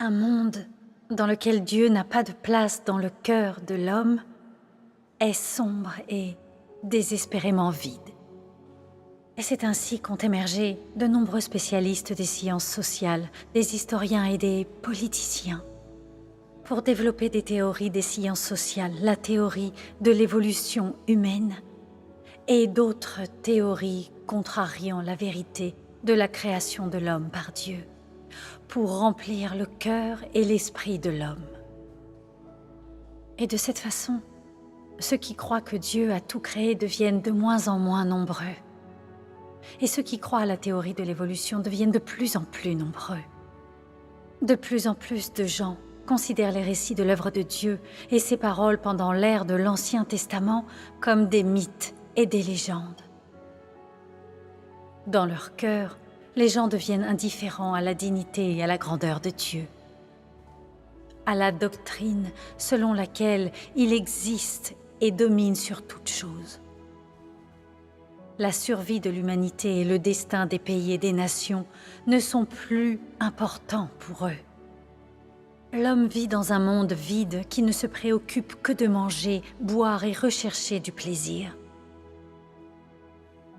Un monde dans lequel Dieu n'a pas de place dans le cœur de l'homme est sombre et désespérément vide. Et c'est ainsi qu'ont émergé de nombreux spécialistes des sciences sociales, des historiens et des politiciens, pour développer des théories des sciences sociales, la théorie de l'évolution humaine, et d'autres théories contrariant la vérité de la création de l'homme par Dieu, pour remplir le cœur et l'esprit de l'homme. Et de cette façon, ceux qui croient que Dieu a tout créé deviennent de moins en moins nombreux. Et ceux qui croient à la théorie de l'évolution deviennent de plus en plus nombreux. De plus en plus de gens considèrent les récits de l'œuvre de Dieu et ses paroles pendant l'ère de l'Ancien Testament comme des mythes et des légendes. Dans leur cœur, les gens deviennent indifférents à la dignité et à la grandeur de Dieu, à la doctrine selon laquelle il existe et domine sur toute chose. La survie de l'humanité et le destin des pays et des nations ne sont plus importants pour eux. L'homme vit dans un monde vide qui ne se préoccupe que de manger, boire et rechercher du plaisir.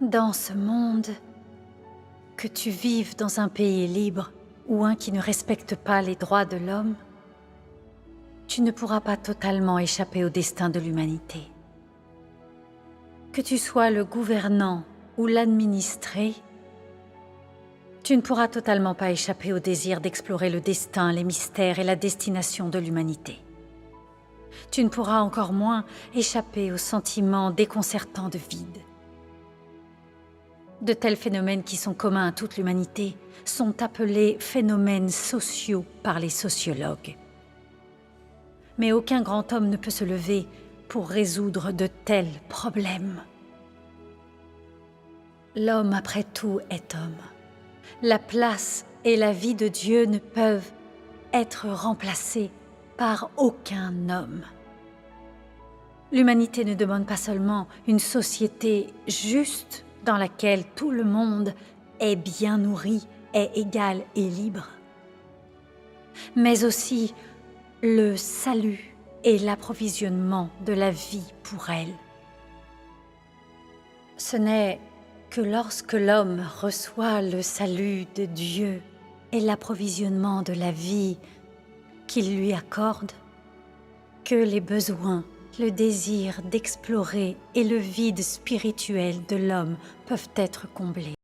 Dans ce monde, que tu vives dans un pays libre ou un qui ne respecte pas les droits de l'homme, tu ne pourras pas totalement échapper au destin de l'humanité. Que tu sois le gouvernant ou l'administré, tu ne pourras totalement pas échapper au désir d'explorer le destin, les mystères et la destination de l'humanité. Tu ne pourras encore moins échapper au sentiment déconcertant de vide. De tels phénomènes qui sont communs à toute l'humanité sont appelés phénomènes sociaux par les sociologues. Mais aucun grand homme ne peut se lever pour résoudre de tels problèmes. L'homme, après tout, est homme. La place et la vie de Dieu ne peuvent être remplacées par aucun homme. L'humanité ne demande pas seulement une société juste dans laquelle tout le monde est bien nourri, est égal et libre, mais aussi le salut et l'approvisionnement de la vie pour elle. Ce n'est que lorsque l'homme reçoit le salut de Dieu et l'approvisionnement de la vie qu'il lui accorde, que les besoins, le désir d'explorer et le vide spirituel de l'homme peuvent être comblés.